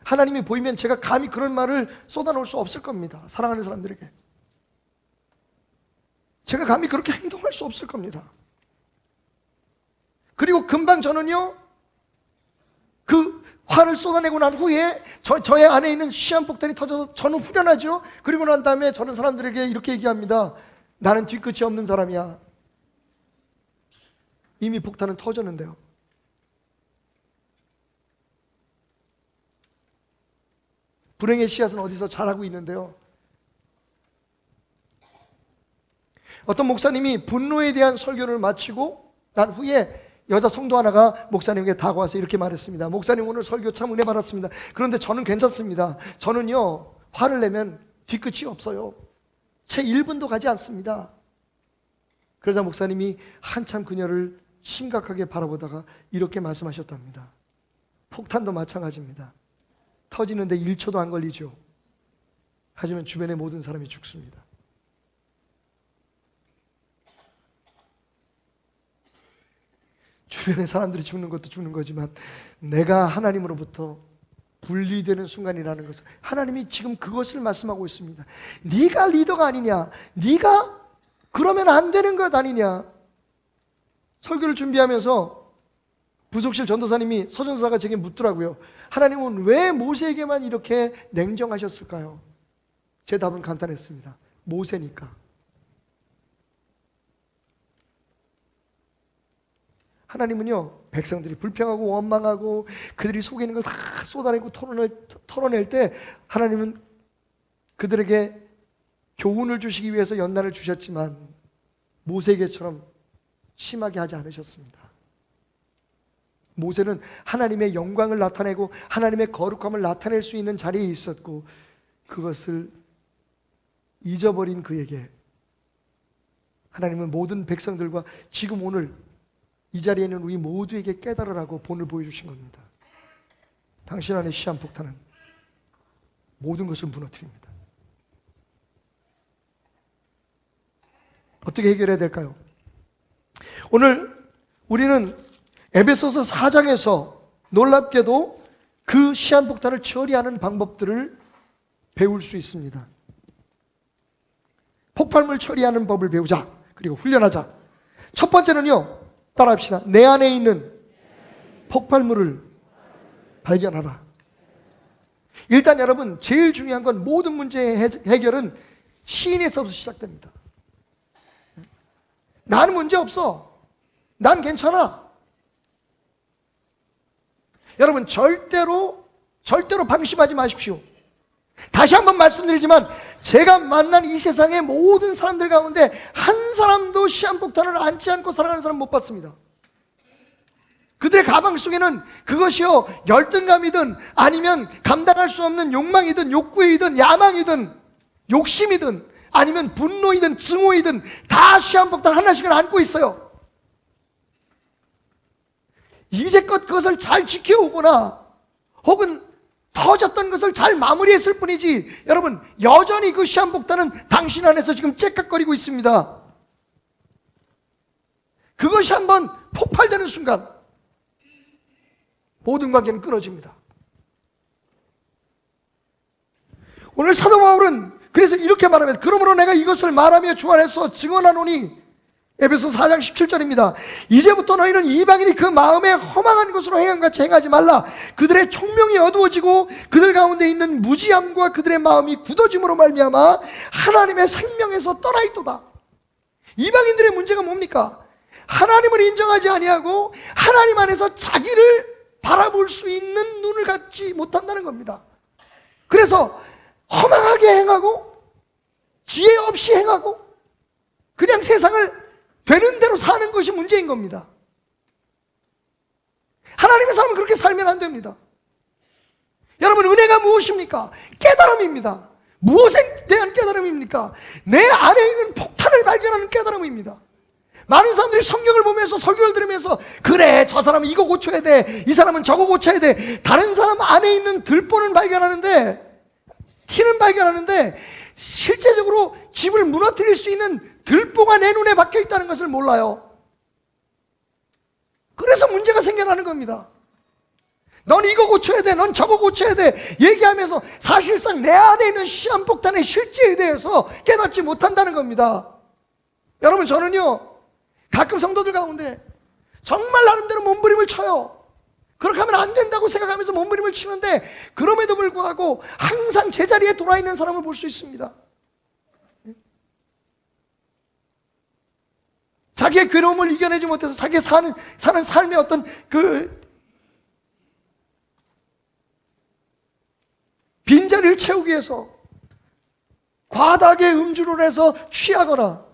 하나님이 보이면 제가 감히 그런 말을 쏟아놓을 수 없을 겁니다. 사랑하는 사람들에게 제가 감히 그렇게 행동할 수 없을 겁니다. 그리고 금방 저는요 그 화를 쏟아내고 난 후에 저의 안에 있는 시한폭탄이 터져서 저는 후련하죠. 그리고 난 다음에 저는 사람들에게 이렇게 얘기합니다. 나는 뒤끝이 없는 사람이야. 이미 폭탄은 터졌는데요. 불행의 씨앗은 어디서 자라고 있는데요. 어떤 목사님이 분노에 대한 설교를 마치고 난 후에 여자 성도 하나가 목사님에게 다가와서 이렇게 말했습니다. 목사님, 오늘 설교 참 은혜 받았습니다. 그런데 저는 괜찮습니다. 저는요 화를 내면 뒤끝이 없어요. 채 1분도 가지 않습니다. 그러자 목사님이 한참 그녀를 심각하게 바라보다가 이렇게 말씀하셨답니다. 폭탄도 마찬가지입니다. 터지는데 1초도 안 걸리죠. 하지만 주변의 모든 사람이 죽습니다. 주변의 사람들이 죽는 것도 죽는 거지만 내가 하나님으로부터 분리되는 순간이라는 것을 하나님이 지금 그것을 말씀하고 있습니다. 네가 리더가 아니냐, 네가 그러면 안 되는 것 아니냐. 설교를 준비하면서 부속실 전도사님이 서전사가 제게 묻더라고요. 하나님은 왜 모세에게만 이렇게 냉정하셨을까요? 제 답은 간단했습니다. 모세니까. 하나님은요 백성들이 불평하고 원망하고 그들이 속에 있는 걸 다 쏟아내고 털어낼 때 하나님은 그들에게 교훈을 주시기 위해서 연단을 주셨지만 모세에게처럼 심하게 하지 않으셨습니다. 모세는 하나님의 영광을 나타내고 하나님의 거룩함을 나타낼 수 있는 자리에 있었고, 그것을 잊어버린 그에게 하나님은 모든 백성들과 지금 오늘 이 자리에 있는 우리 모두에게 깨달으라고 본을 보여주신 겁니다. 당신 안에 시한폭탄은 모든 것을 무너뜨립니다. 어떻게 해결해야 될까요? 오늘 우리는 에베소서 4장에서 놀랍게도 그 시한폭탄을 처리하는 방법들을 배울 수 있습니다. 폭발물 처리하는 법을 배우자. 그리고 훈련하자. 첫 번째는요, 따라합시다. 내 안에 있는 폭발물을 발견하라. 일단 여러분, 제일 중요한 건 모든 문제의 해결은 시인에서부터 시작됩니다. 나는 문제 없어. 난 괜찮아. 여러분, 절대로 방심하지 마십시오. 다시 한번 말씀드리지만 제가 만난 이 세상의 모든 사람들 가운데 한 사람도 시한폭탄을 안지 않고 살아가는 사람 못 봤습니다. 그들의 가방 속에는 그것이요 열등감이든 아니면 감당할 수 없는 욕망이든 욕구이든 야망이든 욕심이든 아니면 분노이든 증오이든 다 시한폭탄 하나씩은 안고 있어요. 이제껏 그것을 잘 지켜오거나 혹은 터졌던 것을 잘 마무리했을 뿐이지, 여러분 여전히 그 시한폭탄은 당신 안에서 지금 째깍거리고 있습니다. 그것이 한번 폭발되는 순간 모든 관계는 끊어집니다. 오늘 사도 바울은 그래서 이렇게 말합니다. 그러므로 내가 이것을 말하며 주 안에서 증언하노니, 에베소 4장 17절입니다. 이제부터 너희는 이방인이 그 마음에 허망한 것으로 행함같이 행하지 말라. 그들의 총명이 어두워지고 그들 가운데 있는 무지함과 그들의 마음이 굳어짐으로 말미암아 하나님의 생명에서 떠나 있도다. 이방인들의 문제가 뭡니까? 하나님을 인정하지 아니하고 하나님 안에서 자기를 바라볼 수 있는 눈을 갖지 못한다는 겁니다. 그래서 허망하게 행하고 지혜 없이 행하고 그냥 세상을 되는 대로 사는 것이 문제인 겁니다. 하나님의 사람은 그렇게 살면 안 됩니다. 여러분, 은혜가 무엇입니까? 깨달음입니다. 무엇에 대한 깨달음입니까? 내 안에 있는 폭탄을 발견하는 깨달음입니다. 많은 사람들이 성경을 보면서 설교를 들으면서 그래, 저 사람은 이거 고쳐야 돼, 이 사람은 저거 고쳐야 돼, 다른 사람 안에 있는 들보는 발견하는데, 티는 발견하는데 실제적으로 집을 무너뜨릴 수 있는 들보가 내 눈에 박혀 있다는 것을 몰라요. 그래서 문제가 생겨나는 겁니다. 넌 이거 고쳐야 돼, 넌 저거 고쳐야 돼 얘기하면서 사실상 내 안에 있는 시한폭탄의 실제에 대해서 깨닫지 못한다는 겁니다. 여러분, 저는요 가끔 성도들 가운데 정말 나름대로 몸부림을 쳐요. 그렇게 하면 안 된다고 생각하면서 몸부림을 치는데 그럼에도 불구하고 항상 제자리에 돌아 있는 사람을 볼 수 있습니다. 자기의 괴로움을 이겨내지 못해서 자기 사는 삶의 어떤 그 빈자리를 채우기 위해서 과다하게 음주를 해서 취하거나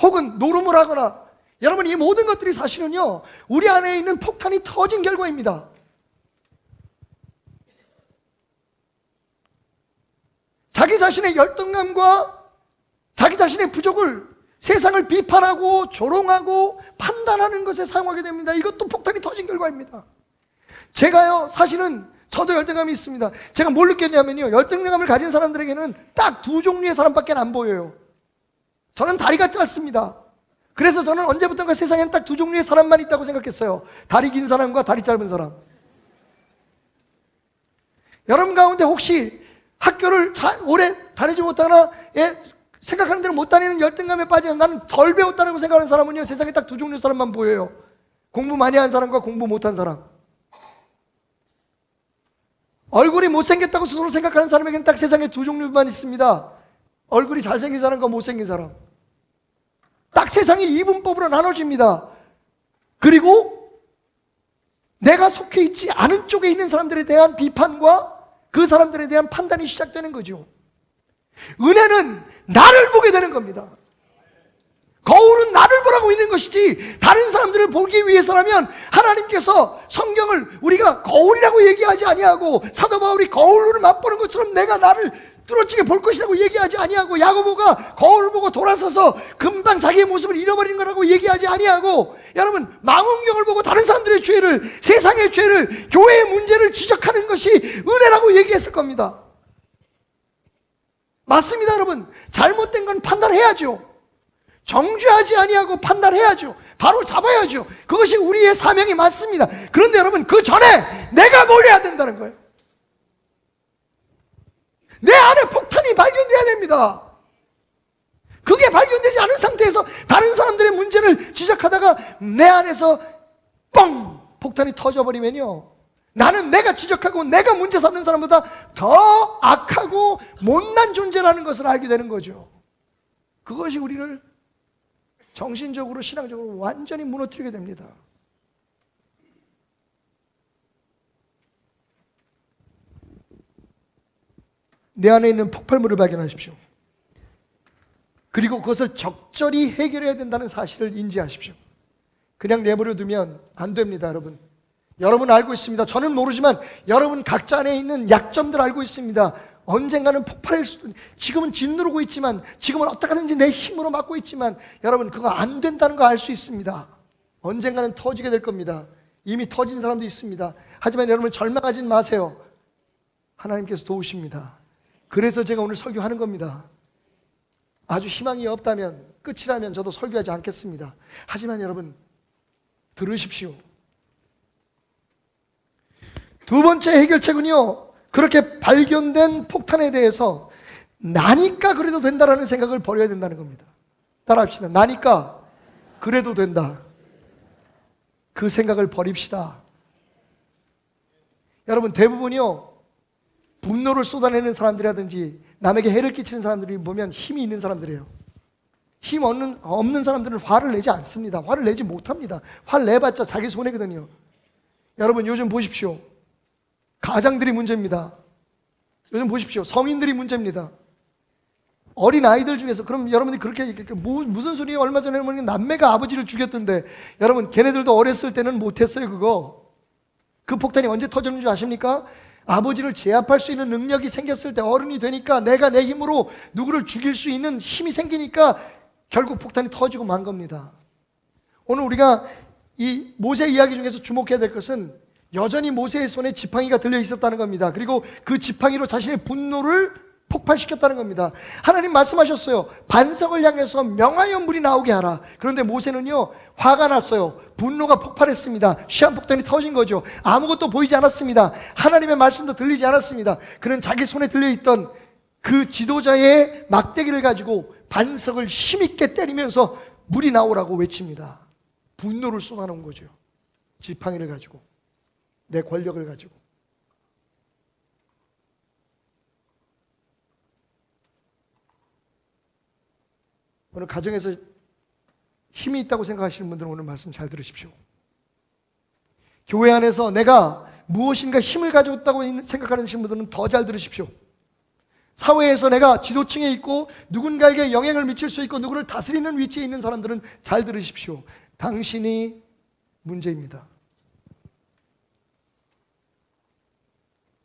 혹은 노름을 하거나, 여러분, 이 모든 것들이 사실은요 우리 안에 있는 폭탄이 터진 결과입니다. 자기 자신의 열등감과 자기 자신의 부족을 세상을 비판하고 조롱하고 판단하는 것에 사용하게 됩니다. 이것도 폭탄이 터진 결과입니다. 제가요 사실은 저도 열등감이 있습니다. 제가 뭘 느꼈냐면요, 열등감을 가진 사람들에게는 딱 두 종류의 사람밖에 안 보여요. 저는 다리가 짧습니다. 그래서 저는 언제부턴가 세상엔 딱 두 종류의 사람만 있다고 생각했어요. 다리 긴 사람과 다리 짧은 사람. 여러분 가운데 혹시 학교를 오래 다니지 못하거나 생각하는 대로 못 다니는 열등감에 빠지는, 나는 덜 배웠다고 생각하는 사람은요 세상에 딱 두 종류의 사람만 보여요. 공부 많이 한 사람과 공부 못한 사람. 얼굴이 못생겼다고 스스로 생각하는 사람에게는 딱 세상에 두 종류만 있습니다. 얼굴이 잘생긴 사람과 못생긴 사람. 딱 세상이 이분법으로 나눠집니다. 그리고 내가 속해 있지 않은 쪽에 있는 사람들에 대한 비판과 그 사람들에 대한 판단이 시작되는 거죠. 은혜는 나를 보게 되는 겁니다. 거울은 나를 보라고 있는 것이지 다른 사람들을 보기 위해서라면 하나님께서 성경을 우리가 거울이라고 얘기하지 아니하고, 사도 바울이 거울을 맛보는 것처럼 내가 나를 뚫어지게 볼 것이라고 얘기하지 아니하고, 야고보가 거울 보고 돌아서서 금방 자기의 모습을 잃어버리는 거라고 얘기하지 아니하고, 여러분, 망원경을 보고 다른 사람들의 죄를, 세상의 죄를, 교회의 문제를 지적하는 것이 은혜라고 얘기했을 겁니다. 맞습니다, 여러분. 잘못된 건 판단해야죠. 정죄하지 아니하고 판단해야죠. 바로 잡아야죠. 그것이 우리의 사명이 맞습니다. 그런데 여러분, 그 전에 내가 뭘 해야 된다는 거예요. 내 안에 폭탄이 발견돼야 됩니다. 그게 발견되지 않은 상태에서 다른 사람들의 문제를 지적하다가 내 안에서 뻥! 폭탄이 터져버리면요, 나는 내가 지적하고 내가 문제 삼는 사람보다 더 악하고 못난 존재라는 것을 알게 되는 거죠. 그것이 우리를 정신적으로, 신앙적으로 완전히 무너뜨리게 됩니다. 내 안에 있는 폭발물을 발견하십시오. 그리고 그것을 적절히 해결해야 된다는 사실을 인지하십시오. 그냥 내버려 두면 안 됩니다, 여러분. 여러분 알고 있습니다. 저는 모르지만 여러분 각자 안에 있는 약점들 알고 있습니다. 언젠가는 폭발할 수도, 지금은 짓누르고 있지만, 지금은 어떻게 하든지 내 힘으로 막고 있지만, 여러분 그거 안 된다는 거 알 수 있습니다. 언젠가는 터지게 될 겁니다. 이미 터진 사람도 있습니다. 하지만 여러분 절망하지 마세요. 하나님께서 도우십니다. 그래서 제가 오늘 설교하는 겁니다. 아주 희망이 없다면, 끝이라면 저도 설교하지 않겠습니다. 하지만 여러분 들으십시오. 두 번째 해결책은요, 그렇게 발견된 폭탄에 대해서 나니까 그래도 된다라는 생각을 버려야 된다는 겁니다. 따라합시다. 나니까 그래도 된다. 그 생각을 버립시다. 여러분, 대부분이요 분노를 쏟아내는 사람들이라든지 남에게 해를 끼치는 사람들이 보면 힘이 있는 사람들이에요. 힘 없는 사람들은 화를 내지 않습니다. 화를 내지 못합니다. 화를 내봤자 자기 손해거든요. 여러분 요즘 보십시오. 가장들이 문제입니다. 요즘 보십시오. 성인들이 문제입니다. 어린 아이들 중에서, 그럼 여러분들이 그렇게 무슨 소리예요? 얼마 전에 남매가 아버지를 죽였던데, 여러분 걔네들도 어렸을 때는 못했어요. 그 폭탄이 언제 터졌는 줄 아십니까? 아버지를 제압할 수 있는 능력이 생겼을 때, 어른이 되니까 내가 내 힘으로 누구를 죽일 수 있는 힘이 생기니까 결국 폭탄이 터지고 만 겁니다. 오늘 우리가 이 모세 이야기 중에서 주목해야 될 것은 여전히 모세의 손에 지팡이가 들려 있었다는 겁니다. 그리고 그 지팡이로 자신의 분노를 폭발시켰다는 겁니다. 하나님 말씀하셨어요. 반석을 향해서 명하여 물이 나오게 하라. 그런데 모세는요, 화가 났어요. 분노가 폭발했습니다. 시한폭탄이 터진 거죠. 아무것도 보이지 않았습니다. 하나님의 말씀도 들리지 않았습니다. 그는 자기 손에 들려있던 그 지도자의 막대기를 가지고 반석을 힘있게 때리면서 물이 나오라고 외칩니다. 분노를 쏟아놓은 거죠. 지팡이를 가지고, 내 권력을 가지고. 오늘 가정에서 힘이 있다고 생각하시는 분들은 오늘 말씀 잘 들으십시오. 교회 안에서 내가 무엇인가 힘을 가졌다고 생각하시는 분들은 더 잘 들으십시오. 사회에서 내가 지도층에 있고 누군가에게 영향을 미칠 수 있고 누구를 다스리는 위치에 있는 사람들은 잘 들으십시오. 당신이 문제입니다.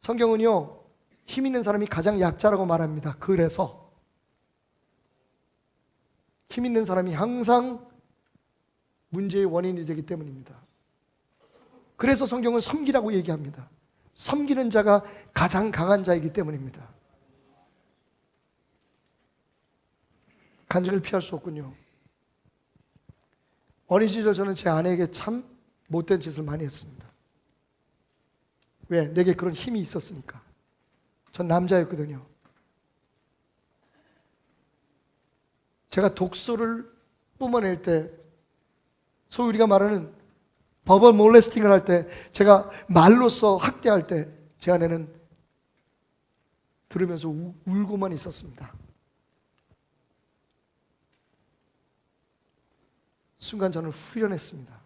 성경은요, 힘 있는 사람이 가장 약자라고 말합니다. 그래서 힘 있는 사람이 항상 문제의 원인이 되기 때문입니다. 그래서 성경은 섬기라고 얘기합니다. 섬기는 자가 가장 강한 자이기 때문입니다. 간증을 피할 수 없군요. 어린 시절 저는 제 아내에게 참 못된 짓을 많이 했습니다. 왜? 내게 그런 힘이 있었으니까. 전 남자였거든요. 제가 독소를 뿜어낼 때, 소위 우리가 말하는 버벌 몰레스팅을 할 때, 제가 말로써 학대할 때 제 아내는 들으면서 울고만 있었습니다. 순간 저는 후련했습니다.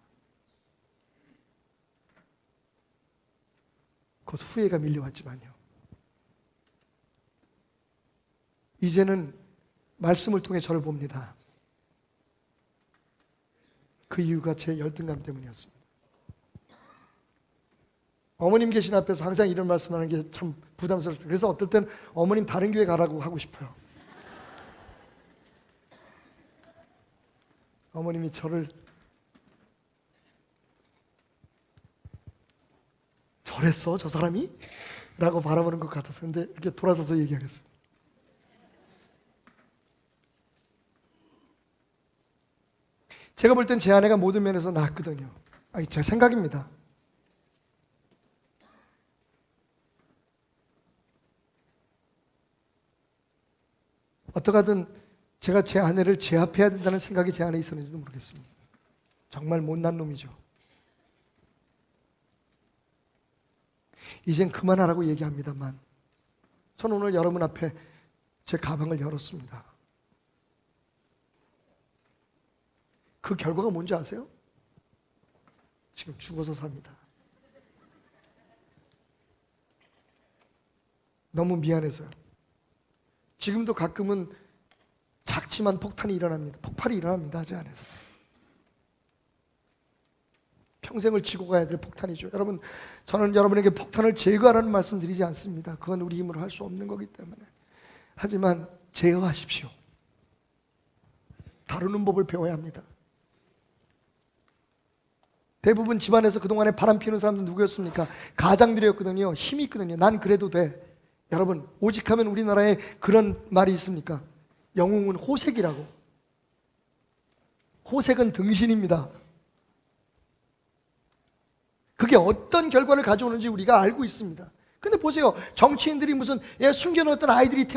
곧 후회가 밀려왔지만요. 이제는 말씀을 통해 저를 봅니다. 그 이유가 제 열등감 때문이었습니다. 어머님 계신 앞에서 항상 이런 말씀하는 게 참 부담스럽죠. 그래서 어떨 땐 어머님 다른 교회 가라고 하고 싶어요. 어머님이 저를 저랬어 저 사람이? 라고 바라보는 것 같아서. 근데 이렇게 돌아서서 얘기하겠어요. 제가 볼 땐 제 아내가 모든 면에서 낫거든요. 제 생각입니다. 어떡하든 제가 제 아내를 제압해야 된다는 생각이 제 안에 있었는지도 모르겠습니다. 정말 못난 놈이죠. 이젠 그만하라고 얘기합니다만, 저는 오늘 여러분 앞에 제 가방을 열었습니다. 그 결과가 뭔지 아세요? 지금 죽어서 삽니다. 너무 미안해서요. 지금도 가끔은 작지만 폭탄이 일어납니다. 폭발이 일어납니다. 제 안에서. 평생을 지고 가야 될 폭탄이죠. 여러분, 저는 여러분에게 폭탄을 제거하라는 말씀 드리지 않습니다. 그건 우리 힘으로 할 수 없는 거기 때문에. 하지만 제어하십시오. 다루는 법을 배워야 합니다. 대부분 집안에서 그동안에 바람 피우는 사람들 누구였습니까? 가장들이었거든요. 힘이 있거든요. 난 그래도 돼. 여러분, 오직 하면 우리나라에 그런 말이 있습니까? 영웅은 호색이라고. 호색은 등신입니다. 그게 어떤 결과를 가져오는지 우리가 알고 있습니다. 근데 보세요. 정치인들이 무슨 숨겨놓았던 아이들이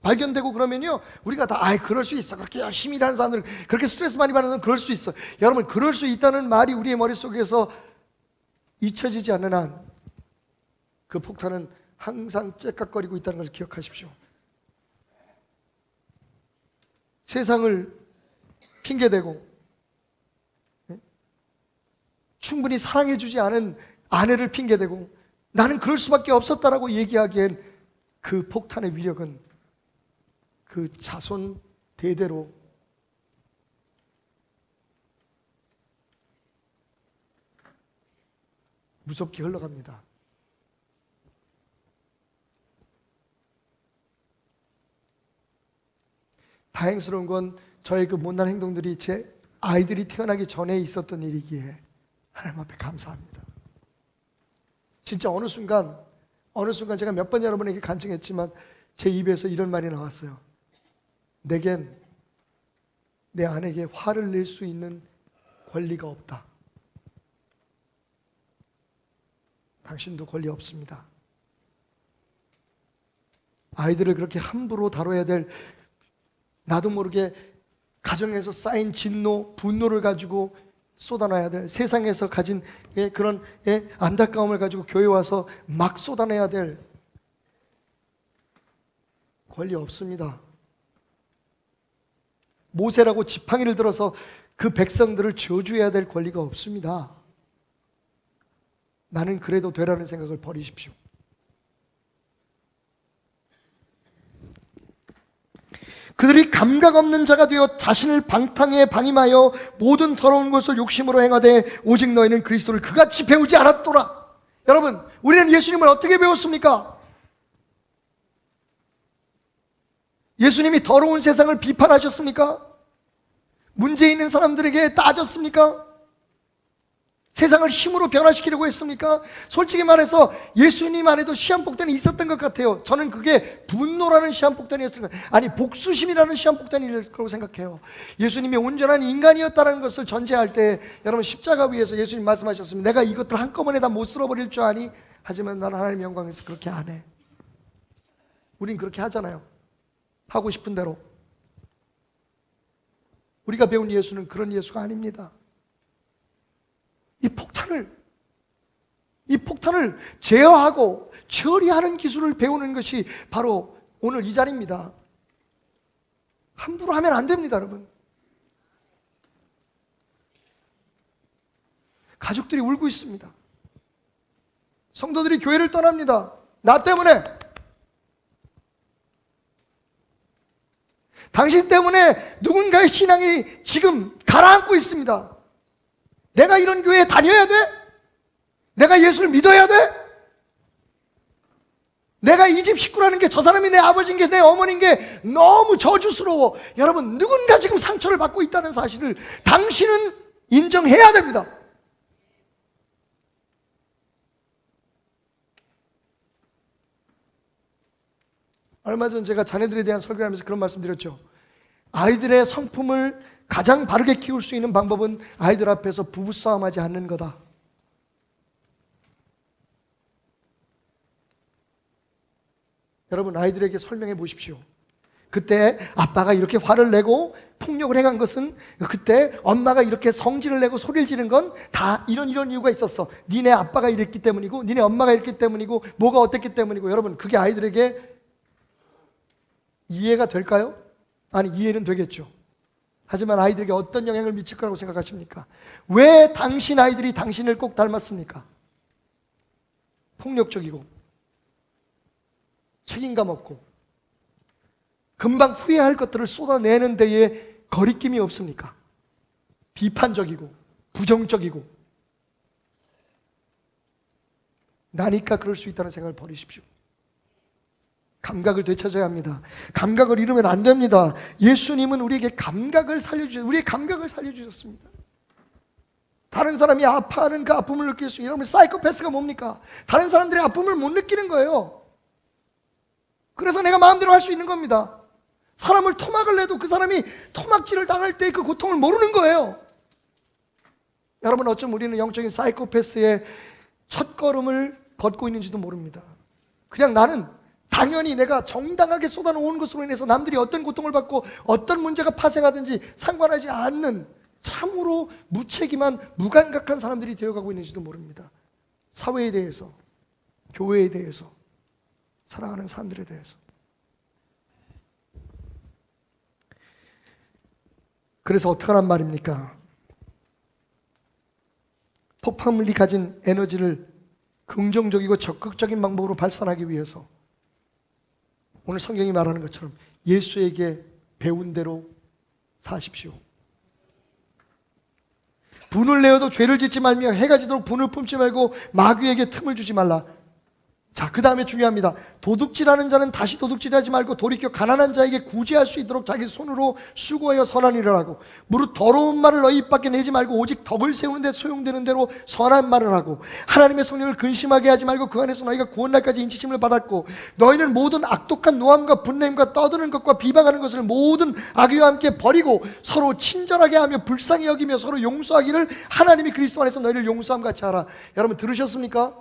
발견되고 그러면요, 우리가 다 그럴 수 있어. 그렇게 열심히 일하는 사람들, 그렇게 스트레스 많이 받는 사람들 그럴 수 있어. 여러분, 그럴 수 있다는 말이 우리의 머릿속에서 잊혀지지 않는 한 그 폭탄은 항상 째깍거리고 있다는 것을 기억하십시오. 세상을 핑계대고 충분히 사랑해주지 않은 아내를 핑계대고 나는 그럴 수밖에 없었다라고 얘기하기엔 그 폭탄의 위력은 그 자손 대대로 무섭게 흘러갑니다. 다행스러운 건 저의 그 못난 행동들이 제 아이들이 태어나기 전에 있었던 일이기에 하나님 앞에 감사합니다. 진짜 어느 순간 제가 몇 번 여러분에게 간증했지만 제 입에서 이런 말이 나왔어요. 내겐 내 아내에게 화를 낼 수 있는 권리가 없다. 당신도 권리 없습니다. 아이들을 그렇게 함부로 다뤄야 될, 나도 모르게 가정에서 쌓인 진노, 분노를 가지고 쏟아놔야 될, 세상에서 가진 그런 안타까움을 가지고 교회 와서 막 쏟아내야 될 권리 없습니다. 모세라고 지팡이를 들어서 그 백성들을 저주해야 될 권리가 없습니다. 나는 그래도 되라는 생각을 버리십시오. 그들이 감각 없는 자가 되어 자신을 방탕에 방임하여 모든 더러운 것을 욕심으로 행하되 오직 너희는 그리스도를 그같이 배우지 않았더라. 여러분, 우리는 예수님을 어떻게 배웠습니까? 예수님이 더러운 세상을 비판하셨습니까? 문제 있는 사람들에게 따졌습니까? 세상을 힘으로 변화시키려고 했습니까? 솔직히 말해서 예수님 안에도 시한폭탄이 있었던 것 같아요. 저는 그게 분노라는 시한폭탄이었을 거예요. 아니, 복수심이라는 시한폭탄일 거라고 생각해요. 예수님이 온전한 인간이었다는 것을 전제할 때 여러분 십자가 위에서 예수님 말씀하셨습니다. 내가 이것들 한꺼번에 다 못 쓸어버릴 줄 아니? 하지만 나는 하나님의 영광에서 그렇게 안 해. 우린 그렇게 하잖아요. 하고 싶은 대로. 우리가 배운 예수는 그런 예수가 아닙니다. 이 폭탄을 제어하고 처리하는 기술을 배우는 것이 바로 오늘 이 자리입니다. 함부로 하면 안 됩니다, 여러분. 가족들이 울고 있습니다. 성도들이 교회를 떠납니다. 나 때문에. 당신 때문에 누군가의 신앙이 지금 가라앉고 있습니다. 내가 이런 교회에 다녀야 돼? 내가 예수를 믿어야 돼? 내가 이 집 식구라는 게, 저 사람이 내 아버지인 게, 내 어머니인 게 너무 저주스러워. 여러분, 누군가 지금 상처를 받고 있다는 사실을 당신은 인정해야 됩니다. 얼마 전 제가 자녀들에 대한 설교를 하면서 그런 말씀 드렸죠. 아이들의 성품을 가장 바르게 키울 수 있는 방법은 아이들 앞에서 부부싸움하지 않는 거다. 여러분, 아이들에게 설명해 보십시오. 그때 아빠가 이렇게 화를 내고 폭력을 행한 것은, 그때 엄마가 이렇게 성질을 내고 소리를 지른 건 다 이런 이유가 있었어. 니네 아빠가 이랬기 때문이고, 니네 엄마가 이랬기 때문이고, 뭐가 어땠기 때문이고. 여러분, 그게 아이들에게 이해가 될까요? 아니, 이해는 되겠죠. 하지만 아이들에게 어떤 영향을 미칠 거라고 생각하십니까? 왜 당신 아이들이 당신을 꼭 닮았습니까? 폭력적이고 책임감 없고 금방 후회할 것들을 쏟아내는 데에 거리낌이 없습니까? 비판적이고 부정적이고. 나니까 그럴 수 있다는 생각을 버리십시오. 감각을 되찾아야 합니다. 감각을 잃으면 안 됩니다. 예수님은 우리에게 감각을 살려주셨습니다. 우리의 감각을 살려주셨습니다. 다른 사람이 아파하는 그 아픔을 느낄 수 있는, 여러분, 사이코패스가 뭡니까? 다른 사람들의 아픔을 못 느끼는 거예요. 그래서 내가 마음대로 할 수 있는 겁니다. 사람을 토막을 내도 그 사람이 토막질을 당할 때 그 고통을 모르는 거예요. 여러분, 어쩜 우리는 영적인 사이코패스의 첫걸음을 걷고 있는지도 모릅니다. 그냥 나는 당연히 내가 정당하게 쏟아놓은 것으로 인해서 남들이 어떤 고통을 받고 어떤 문제가 파생하든지 상관하지 않는 참으로 무책임한 무감각한 사람들이 되어가고 있는지도 모릅니다. 사회에 대해서, 교회에 대해서, 사랑하는 사람들에 대해서. 그래서 어떡하란 말입니까? 폭발물이 가진 에너지를 긍정적이고 적극적인 방법으로 발산하기 위해서 오늘 성경이 말하는 것처럼 예수에게 배운 대로 사십시오. 분을 내어도 죄를 짓지 말며 해가 지도록 분을 품지 말고 마귀에게 틈을 주지 말라. 자, 그 다음에 중요합니다. 도둑질하는 자는 다시 도둑질하지 말고 돌이켜 가난한 자에게 구제할 수 있도록 자기 손으로 수고하여 선한 일을 하고, 무릇 더러운 말을 너희 입 밖에 내지 말고 오직 덕을 세우는 데 소용되는 대로 선한 말을 하고, 하나님의 성령을 근심하게 하지 말고 그 안에서 너희가 구원날까지 인치심을 받았고, 너희는 모든 악독한 노함과 분냄과 떠드는 것과 비방하는 것을 모든 악의와 함께 버리고 서로 친절하게 하며 불쌍히 여기며 서로 용서하기를 하나님이 그리스도 안에서 너희를 용서함 같이 하라. 여러분 들으셨습니까?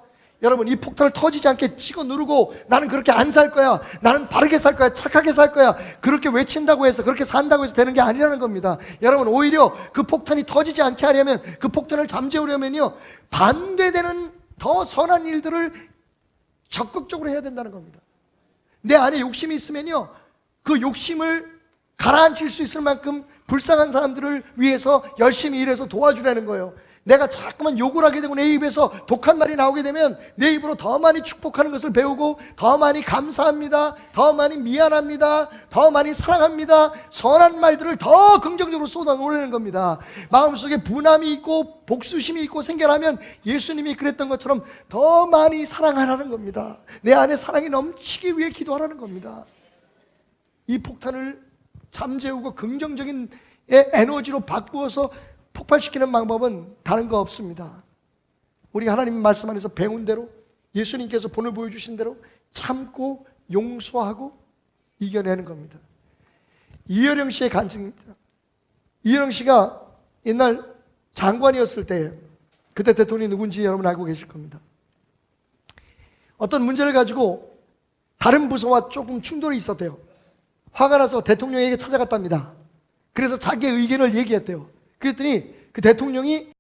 여러분, 이 폭탄을 터지지 않게 찍어 누르고 나는 그렇게 안 살 거야, 나는 바르게 살 거야, 착하게 살 거야, 그렇게 외친다고 해서, 그렇게 산다고 해서 되는 게 아니라는 겁니다. 여러분, 오히려 그 폭탄이 터지지 않게 하려면, 그 폭탄을 잠재우려면요, 반대되는 더 선한 일들을 적극적으로 해야 된다는 겁니다. 내 안에 욕심이 있으면요, 그 욕심을 가라앉힐 수 있을 만큼 불쌍한 사람들을 위해서 열심히 일해서 도와주라는 거예요. 내가 자꾸만 욕을 하게 되고 내 입에서 독한 말이 나오게 되면 내 입으로 더 많이 축복하는 것을 배우고, 더 많이 감사합니다, 더 많이 미안합니다, 더 많이 사랑합니다, 선한 말들을 더 긍정적으로 쏟아놓으려는 겁니다. 마음속에 분함이 있고 복수심이 있고 생겨나면 예수님이 그랬던 것처럼 더 많이 사랑하라는 겁니다. 내 안에 사랑이 넘치기 위해 기도하라는 겁니다. 이 폭탄을 잠재우고 긍정적인 에너지로 바꾸어서 폭발시키는 방법은 다른 거 없습니다. 우리가 하나님 말씀 안에서 배운 대로, 예수님께서 본을 보여주신 대로 참고 용서하고 이겨내는 겁니다. 이효령 씨의 간증입니다. 이효령 씨가 옛날 장관이었을 때, 그때 대통령이 누군지 여러분 알고 계실 겁니다. 어떤 문제를 가지고 다른 부서와 조금 충돌이 있었대요. 화가 나서 대통령에게 찾아갔답니다. 그래서 자기의 의견을 얘기했대요. 그랬더니 그 대통령이